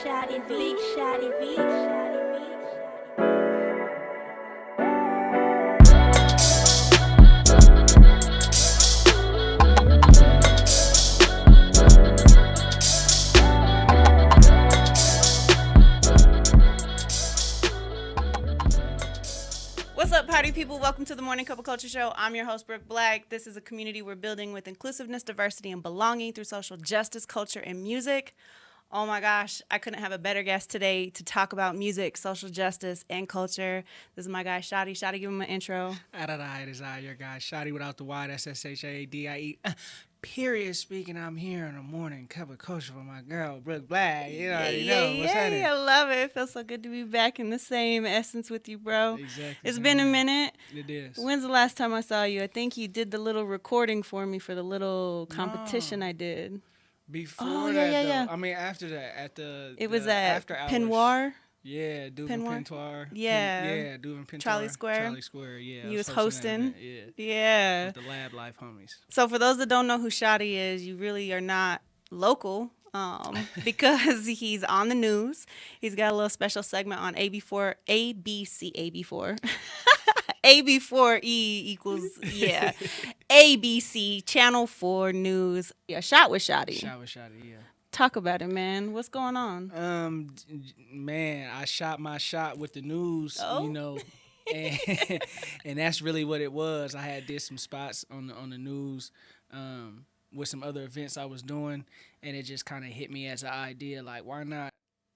Shaadie V, Shaadie V, Shaadie V. What's up, party people? Welcome to the Morning Cup of Culture Show. I'm your host, Brooke Black. This is a community we're building with inclusiveness, diversity, and belonging through social justice, culture, and music. Oh my gosh, I couldn't have a better guest today to talk about music, social justice, and culture. This is my guy, Shaadie. Shaadie, give him an intro. It is I, your guy, Shaadie without the Y, that's Shaadie. Period speaking, I'm here in the morning cup of culture for my girl, Brooke Black. You already know. What's happening? I love it. It feels so good to be back in the same essence with you, bro. Exactly. It's been a minute. It is. When's the last time I saw you? I think you did the little recording for me for the little competition I did. Before though. I mean, after that, it was at after hours. Pinoir. Yeah, Duvin Pintoir. Yeah. Duvin Pintoir. Charlie Square. Yeah. You was hosting. Yeah. With the Lab Life homies. So for those that don't know who Shaadie is, you really are not local. Because he's on the news. He's got a little special segment on AB4, AB4E equals, ABC, Channel 4 News. Yeah, Shot with Shaadie. Yeah. Talk about it, man. What's going on? Man, I shot my shot with the news, and, and that's really what it was. I did some spots on the news with some other events I was doing, and it just kind of hit me as an idea, like, why not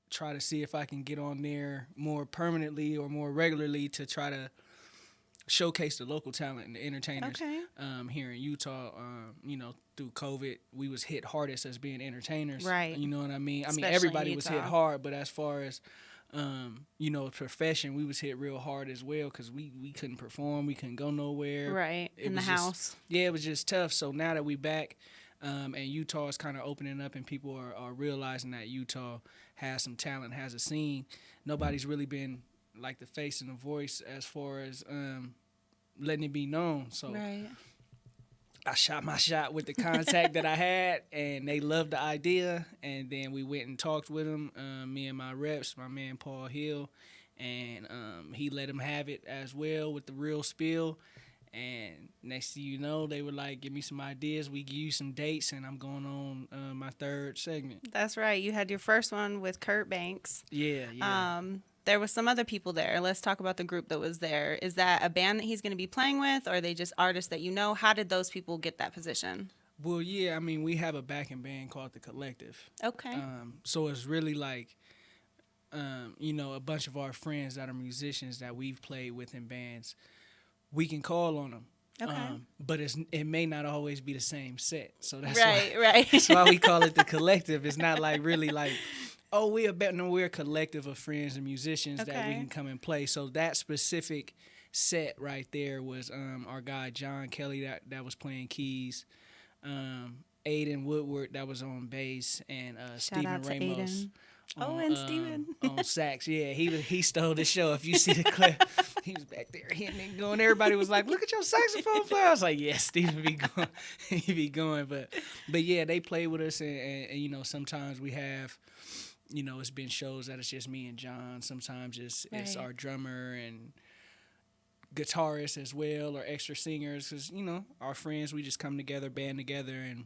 try to see if I can get on there more permanently or more regularly to try to showcase the local talent and the entertainers here in Utah. Through COVID, we was hit hardest as being entertainers. Right. You know what I mean? Especially everybody was hit hard, but as far as profession, we was hit real hard as well because we couldn't perform, we couldn't go nowhere. Right. In the house. It was just tough. So now that we back, and Utah is kind of opening up and people are realizing that Utah has some talent, has a scene. Nobody's really been like the face and the voice as far as letting it be known. So right. I shot my shot with the contact that I had, and they loved the idea. And then we went and talked with them, me and my reps, my man Paul Hill, and he let them have it as well with the real spill. And next thing you know, they were like, give me some ideas. We give you some dates, and I'm going on my third segment. That's right. You had your first one with Kurt Banks. Yeah. There was some other people there. Let's talk about the group that was there. Is that a band that he's going to be playing with, or are they just artists that you know? How did those people get that position? Well, yeah, I mean, we have a backing band called The Collective. Okay. So it's really like, a bunch of our friends that are musicians that we've played with in bands. We can call on them. Okay. But it may not always be the same set. So that's right. That's why we call it The Collective. It's not like really like, oh, we're a collective of friends and musicians that we can come and play. So that specific set right there was our guy John Kelly that was playing keys, Aiden Woodward that was on bass, and Stephen Ramos. And Stephen on sax. Yeah, he stole the show. If you see the clip, he was back there hitting and going. Everybody was like, "Look at your saxophone player." I was like, "Yeah, Stephen be going, he be going." But yeah, they play with us, and sometimes we have. It's been shows that it's just me and John. Sometimes it's our drummer and guitarist as well, or extra singers. Because, our friends, we just come together, band together, and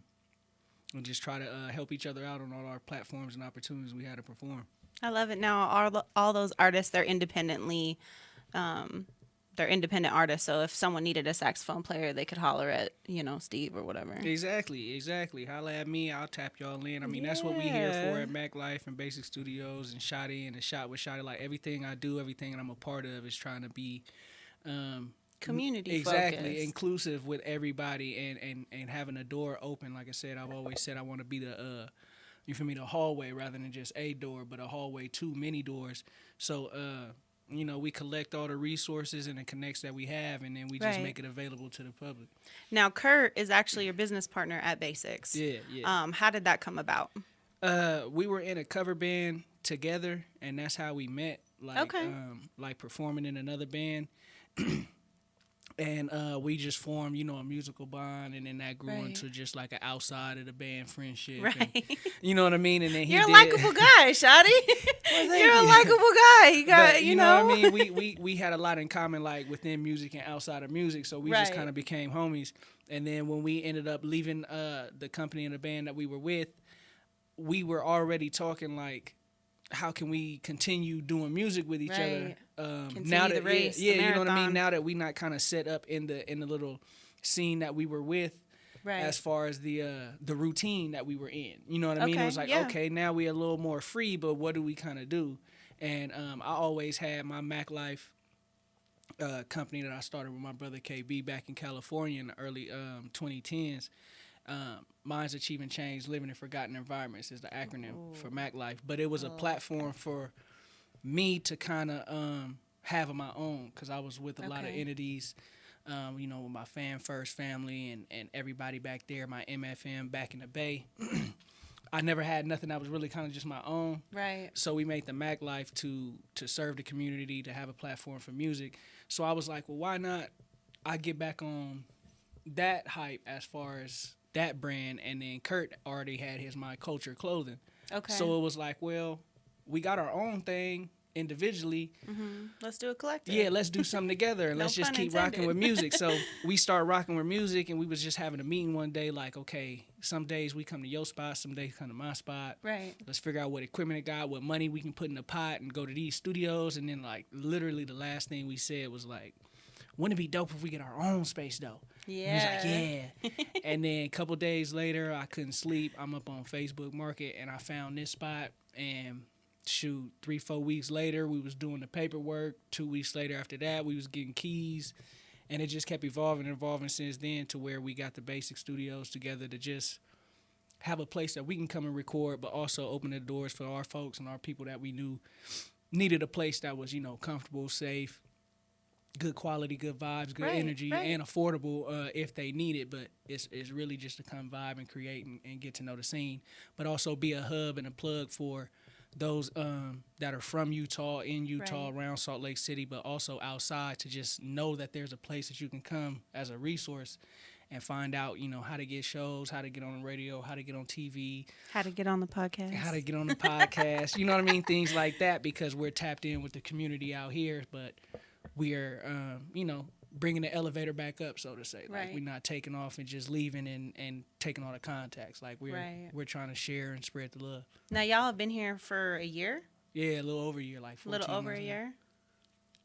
just try to help each other out on all our platforms and opportunities we had to perform. I love it. Now, all those artists, they're independent artists. So if someone needed a saxophone player, they could holler at, Steve or whatever. Exactly. Holla at me. I'll tap y'all in. I mean, that's what we here for at Mac Life and Bassix Studios and Shaadie and the Shot with Shaadie. Like, everything I do, everything that I'm a part of is trying to be community focused. Inclusive with everybody and having a door open. Like I said, I've always said I want to be the hallway rather than just a door, but a hallway to many doors. So we collect all the resources and the connects that we have, and then we just make it available to the public. Now, Kurt is actually your business partner at Bassix. Yeah. How did that come about? We were in a cover band together, and that's how we met. Like performing in another band. And we just formed, a musical bond, and then that grew Right. into just like an outside of the band friendship. Right. And, you know what I mean? And then You're a likable guy, Shaadie. thank You're a you. likable guy. You got, But, you know what I mean? We had a lot in common, like within music and outside of music. So we just Right. kind of became homies. And then when we ended up leaving the company and the band that we were with, we were already talking like, how can we continue doing music with each Right. other? Continue the race, the you know what I marathon. mean. Now that we not kind of set up in the little scene that we were with, Right. as far as the routine that we were in, you know what I mean. Okay, It was like, yeah. okay, now we're a little more free, but what do we kind of do? And I always had my Mac Life company that I started with my brother KB back in California in the early 2010s. Minds Achieving Change, Living in Forgotten Environments is the acronym for Mac Life. But it was a platform for me to kind of have of my own, because I was with a lot of Okay. entities, with my Fan First family and everybody back there, my MFM back in the Bay. I never had nothing that was really kind of just my own. Right. So we made the Mac Life to serve the community, to have a platform for music. So I was like, well, why not I get back on that hype as far as that brand, and then Kurt already had his My Culture clothing. Okay. So it was like, well, we got our own thing individually. Let's do a collective. Yeah, let's do something together, and No let's just pun keep rocking intended. with music. So we started rocking with music, and we was just having a meeting one day, like, okay, some days we come to your spot, some days come to my spot. Right. Let's figure out what equipment it got, what money we can put in the pot, and go to these studios. And then, like, literally the last thing we said was like, wouldn't it be dope if we get our own space though? Yeah. And he was like, yeah. And then a couple days later, I couldn't sleep. I'm up on Facebook Market, and I found this spot. And shoot, 3-4 weeks later, we was doing the paperwork. 2 weeks later after that, we was getting keys. And it just kept evolving and evolving since then, to where we got the Bassix studios together to just have a place that we can come and record, but also open the doors for our folks and our people that we knew needed a place that was, comfortable, safe, good quality, good vibes, good Right, energy, right. and affordable if they need it. But it's really just to come vibe and create and get to know the scene, but also be a hub and a plug for those that are from Utah, in Utah, Right. around Salt Lake City, but also outside, to just know that there's a place that you can come as a resource and find out, how to get shows, how to get on the radio, how to get on TV, How to get on the podcast. how to get on the podcast, you know what I mean? Things like that, because we're tapped in with the community out here, but we're, bringing the elevator back up, so to say. Like, Right. we're not taking off and just leaving and taking all the contacts. Like, Right. we're trying to share and spread the love. Now, y'all have been here for a year? Yeah, a little over a year, like 14 A little over a months now. year?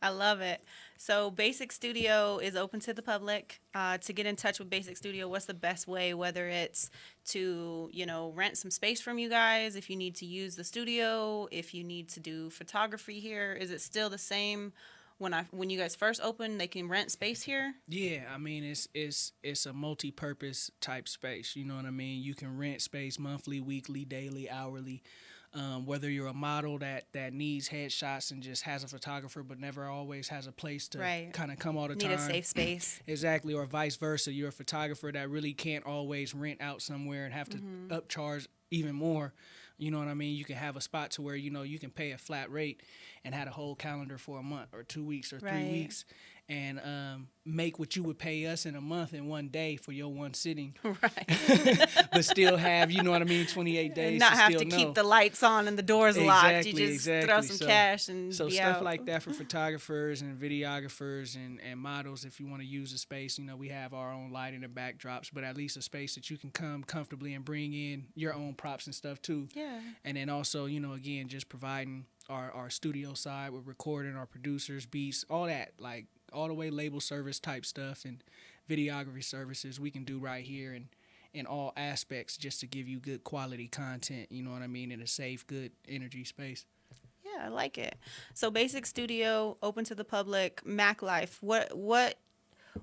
I love it. So Bassix Studio is open to the public. To get in touch with Bassix Studio, what's the best way, whether it's to, rent some space from you guys, if you need to use the studio, if you need to do photography here, is it still the same when you guys first opened, they can rent space here? Yeah, I mean, it's a multi-purpose type space. You know what I mean? You can rent space monthly, weekly, daily, hourly. Whether you're a model that needs headshots and just has a photographer but never always has a place to Right. kind of come all the Need time. a safe space. Exactly, or vice versa. You're a photographer that really can't always rent out somewhere and have to upcharge even more. You know what I mean? You can have a spot to where, you can pay a flat rate and have a whole calendar for a month or 2 weeks or 3 Right. weeks, and make what you would pay us in a month in one day for your one sitting. Right. But still have, 28 days And not to have still to know. keep the lights on and the doors locked. You Exactly, just throw exactly. some So- cash and So be stuff out. like that for photographers and videographers and models, if you want to use a space, we have our own lighting and backdrops, but at least a space that you can come comfortably and bring in your own props and stuff too. Yeah. And then also, again, just providing our studio side with recording, our producers, beats, all that, like all the way label service type stuff and videography services we can do right here, and in all aspects, just to give you good quality content, you know what I mean, in a safe, good energy space. Yeah, I like it. So Bassix Studio, open to the public. Mac Life. What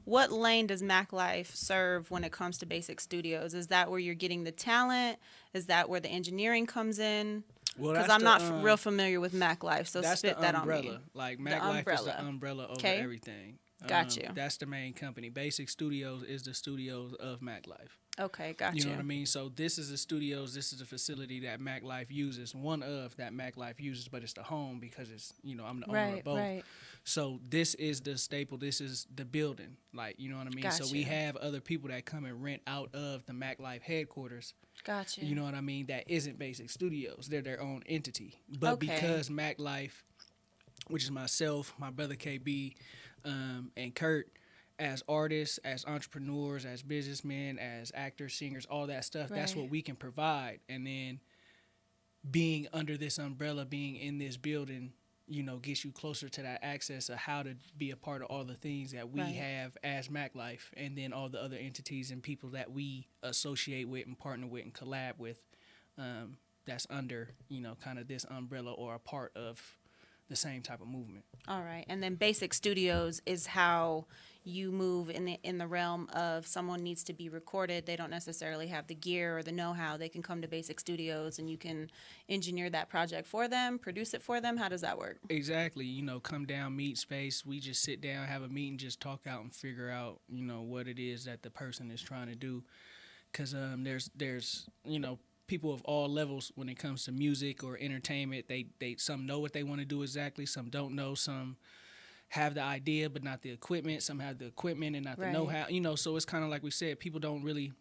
lane does Mac Life serve when it comes to Bassix Studios? Is that where you're getting the talent? Is that where the engineering comes in? Well, Because that's I'm not the, real familiar with Mac Life, so that's spit the that umbrella. on me. Like Mac Life is the umbrella. umbrella over Okay. everything. Got you. That's the main company. Bassix Studios is the studios of Mac Life. Okay, gotcha. You know what I mean? So this is the studios. This is the facility that Mac Life uses. One of that Mac Life uses, but it's the home because it's, I'm the owner of both. Right. So this is the staple. This is the building. Like, you know what I mean? Gotcha. So we have other people that come and rent out of the Mac Life headquarters. Gotcha. You know what I mean? That isn't Bassix Studios. They're their own entity. But because Mac Life, which is myself, my brother KB, and Kurt, as artists, as entrepreneurs, as businessmen, as actors, singers, all that stuff, that's what we can provide. And then being under this umbrella, being in this building, gets you closer to that access of how to be a part of all the things that we have as Mac Life, and then all the other entities and people that we associate with and partner with and collab with, that's under, kind of this umbrella or a part of the same type of movement. All right. And then Bassix Studios is how you move in the realm of someone needs to be recorded. They don't necessarily have the gear or the know-how. They can come to Bassix Studios and you can engineer that project for them, produce it for them. How does that work? Exactly. Come down, meet space. We just sit down, have a meeting, just talk out and figure out, what it is that the person is trying to do. Because there's people of all levels when it comes to music or entertainment. They some know what they want to do exactly, some don't know, some have the idea but not the equipment, some have the equipment and not the know-how. So it's kind of like we said, people don't really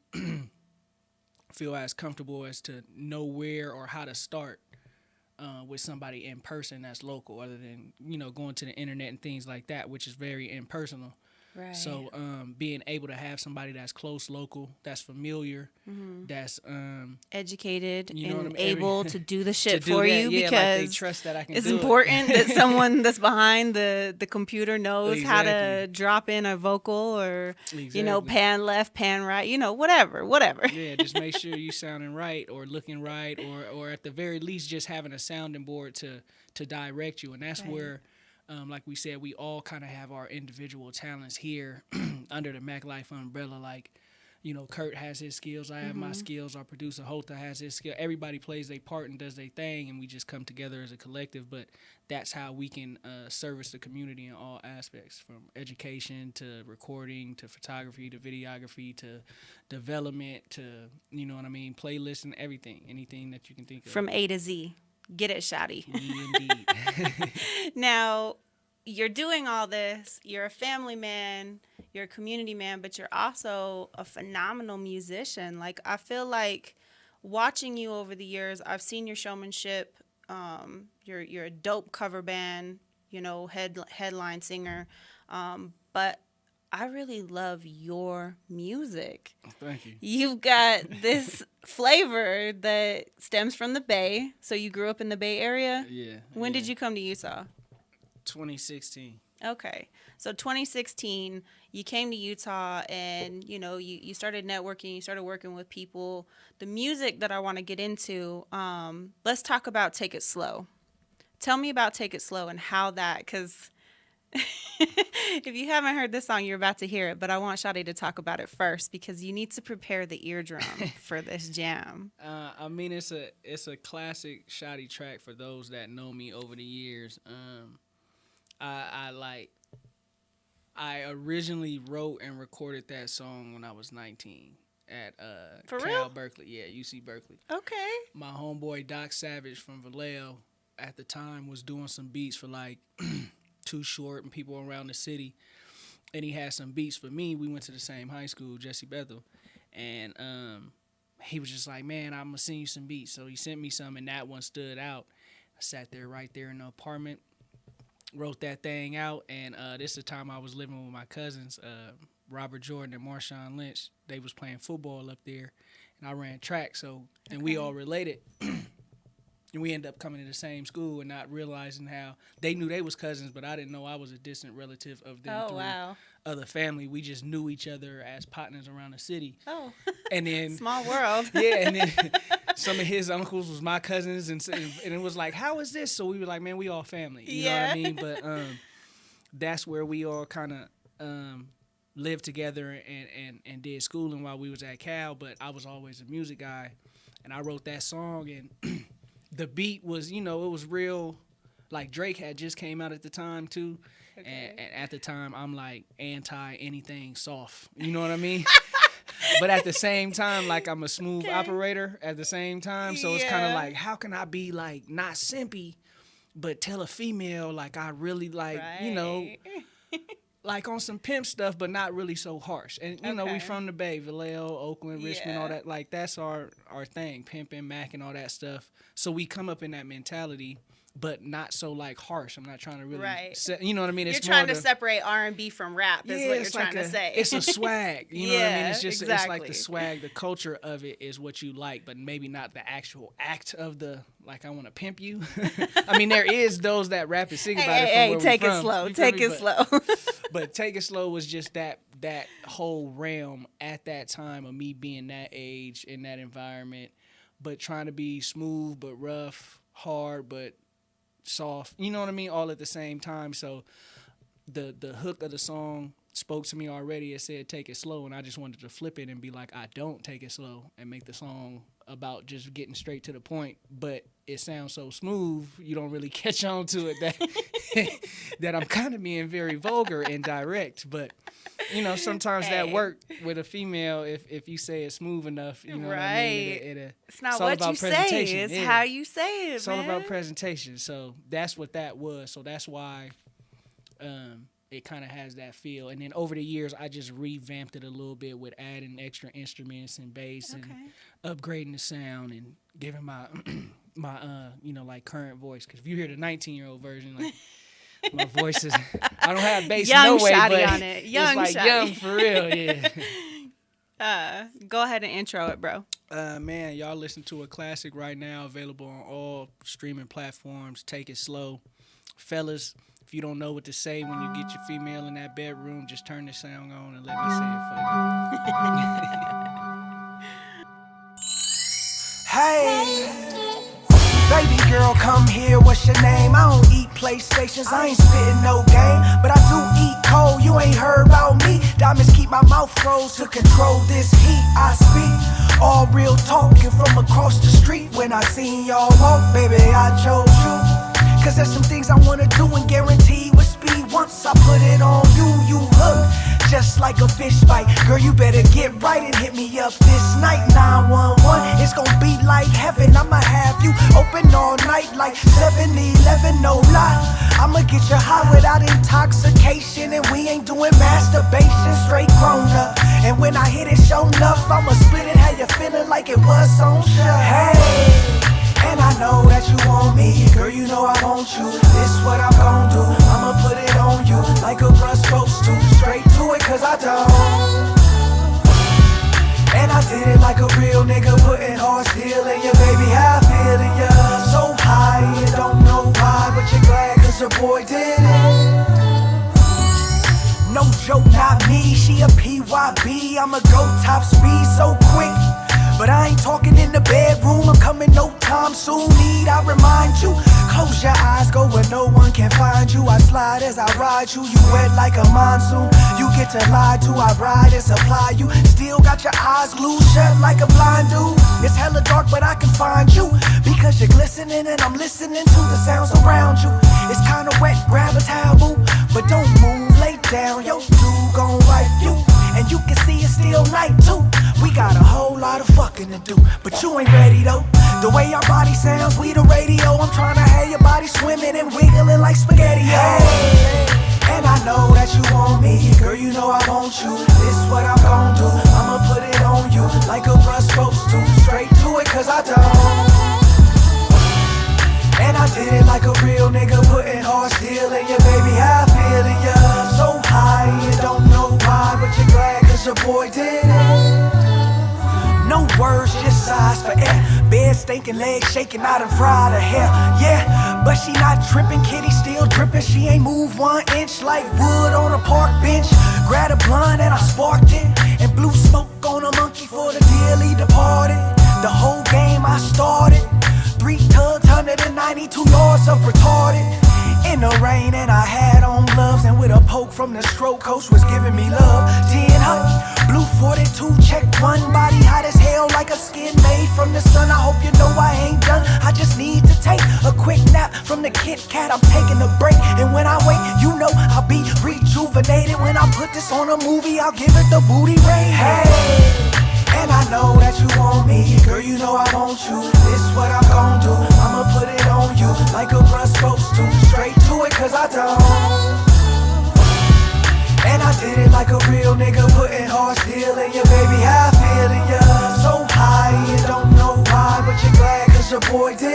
feel as comfortable as to know where or how to start with somebody in person that's local, other than going to the internet and things like that, which is very impersonal. Right. So being able to have somebody that's close, local, that's familiar, that's educated, you know and what I mean? able to do the shit do for that, you, yeah, because like they trust that I can it's do important that someone that's behind the computer knows how to drop in a vocal or pan left, pan right, whatever. Yeah, just make sure you sounding right or looking right, or at the very least just having a sounding board to direct you. And that's where like we said, we all kind of have our individual talents here under the Mac Life umbrella. Like, Kurt has his skills, I have my skills, our producer Hota has his skill. Everybody plays their part and does their thing, and we just come together as a collective. But that's how we can service the community in all aspects, from education to recording to photography to videography to development to, playlists and everything, anything that you can think of. From A to Z. Get it, Shaadie. Indeed. Now, you're doing all this. You're a family man. You're a community man, but you're also a phenomenal musician. Like, I feel like watching you over the years, I've seen your showmanship. You're a dope cover band, headline singer. But I really love your music. Thank you. You've got this flavor that stems from the Bay. So you grew up in the Bay Area? Yeah. When did you come to Utah? 2016. Okay. So 2016, you came to Utah and, you started networking, you started working with people. The music that I want to get into, let's talk about Take It Slow. Tell me about Take It Slow and how that, because if you haven't heard this song, you're about to hear it, but I want Shaadie to talk about it first because you need to prepare the eardrum for this jam. It's a classic Shaadie track for those that know me over the years. I originally wrote and recorded that song when I was 19 at Berkeley. Yeah, UC Berkeley. Okay. My homeboy Doc Savage from Vallejo at the time was doing some beats for like Too Short and people around the city, and he had some beats for me. We went to the same high school, Jesse Bethel, and he was just like, man, I'm gonna send you some beats. So he sent me some, and that one stood out. I sat there right there in the apartment, wrote that thing out, and this is the time I was living with my cousins, Robert Jordan and Marshawn Lynch. They was playing football up there, and I ran track, and we all related. And we ended up coming to the same school and not realizing how they knew they was cousins, but I didn't know I was a distant relative of them through other family. We just knew each other as partners around the city. Oh, and then small world. Yeah, and then some of his uncles was my cousins, and it was like, how is this? So we were like, man, we all family. You know what I mean? But that's where we all kind of lived together and did schooling while we was at Cal. But I was always a music guy, and I wrote that song and. The beat was, it was real, like Drake had just came out at the time too. Okay. And at the time, I'm like anti anything soft. You know what I mean? But at the same time, like I'm a smooth operator at the same time. So it's kind of Yeah. like, how can I be like not simpy, but tell a female like I really like, you know, like on some pimp stuff, but not really so harsh. And you know, we Okay. from the Bay, Vallejo, Oakland, Richmond, all Yeah. that. Like that's our thing, pimping, Mac, and all that stuff. So we come up in that mentality, but not so like harsh. I'm not trying to really, Right. you know what I mean? You're It's trying more to separate R&B from rap. Is what you're it's trying like to say. It's a swag. You know what I mean? Yeah, It's just it's like the exactly. swag, the culture of it is what you like, but maybe not the actual act of the like I want to pimp you. I mean, there is those that rap and sing about it. From Hey, where we take it from. slow. You feel Take me? it slow. But Take It Slow was just that whole realm at that time of me being that age in that environment, but trying to be smooth but rough, hard but soft. You know what I mean? All at the same time. So the hook of the song spoke to me already. It said take it slow, and I just wanted to flip it and be like, I don't take it slow, and make the song about just getting straight to the point. But it sounds so smooth, you don't really catch on to it that that I'm kind of being very vulgar and direct. But you know, sometimes that work with a female if you say it smooth enough. You know what I mean? Right. It's not all what about you say, presentation. it's Yeah. how you say it, It's all about presentation. So that's what that was. So that's why it kind of has that feel. And then over the years, I just revamped it a little bit with adding extra instruments and bass and upgrading the sound and giving my my you know, like current voice. Because if you hear the 19-year-old version, like my voice is, I don't have bass Young no way, Shaadie but on it. Young it's like Shaadie. young for real, yeah. Go ahead and intro it, bro. Man, y'all listen to a classic right now, available on all streaming platforms. Take it slow. Fellas, if you don't know what to say when you get your female in that bedroom, just turn the sound on and let me say it for you. Hey, baby girl, come here, what's your name? I don't eat PlayStations, I ain't spitting no game, but I do eat cold, you ain't heard about me. Diamonds keep my mouth froze to control this heat. I speak all real talking from across the street. When I seen y'all walk, baby, I chose you. Cause there's some things I wanna do and guarantee with speed. Once I put it on you, you hook just like a fish bite. Girl, you better get right and hit me up this night. 911, it's gonna be like heaven. I'ma have you open all night like 7-Eleven, no lie. I'ma get you high without intoxication, and we ain't doing masturbation, straight grown up. And when I hit it, show enough, I'ma split it how you feeling like it was on show. Hey, and I know that you want me, girl, you know I want you. This what I'm gon' do, I'ma put it on you like a brush supposed to. Straight to it cause I don't. And I did it like a real nigga, putting hard steel in you, baby, how I feel in ya. So high, you don't know why, but you're glad cause your boy did it. No joke, not me, she a PYB, I'ma go top speed so quick. But I ain't talking in the bedroom, I'm coming no time soon. Need I remind you, close your eyes, go where no one can find you. I slide as I ride you, you wet like a monsoon. You get to lie to, I ride and supply you. Still got your eyes glued shut like a blind dude. It's hella dark but I can find you, because you're glistening and I'm listening to the sounds around you. It's kinda wet, grab a towel, boo, but don't move, lay down, yo dude gon' wipe you. And you can see it's still night too. We got a whole lot of fucking to do, but you ain't ready though. The way our body sounds, we the radio. I'm tryna have your body swimming and wiggling like spaghetti. Hey, and I know that you want me, girl, you know I want you. This what I'm gon' do, I'ma put it on you like a brush supposed to. Straight to it cause I don't. And I did it like a real nigga, putting hard steel in ya, baby, how I feel in ya. So high, you don't know why, but you're glad cause your boy did it. No words, just sighs for air. Bed stinking, legs shaking, I done fried her hair. Yeah, but she not tripping, kitty still dripping. She ain't moved 1 inch like wood on a park bench. Grabbed a blunt and I sparked it, and blew smoke on a monkey for the dearly departed. The whole game I started, 3 tugs, 192 yards of retarded. In the rain and I had on gloves, and with a poke from the stroke, coach was giving me love. 10 hut, blue 42, check one, body hot as hell like a skin made from the sun. I hope you know I ain't done, I just need to take a quick nap from the Kit Kat. I'm taking a break, and when I wake, you know I'll be rejuvenated. When I put this on a movie, I'll give it the booty ray. Hey, And I know that you want me, girl, you know I want you. This what I'm gon' do, I'ma put it on you like a bruh supposed to. Straight to it cause I don't. And I did it like a real nigga, putting hard steel in your baby, how I feel in ya. So high, you don't know why, but you're glad cause your boy did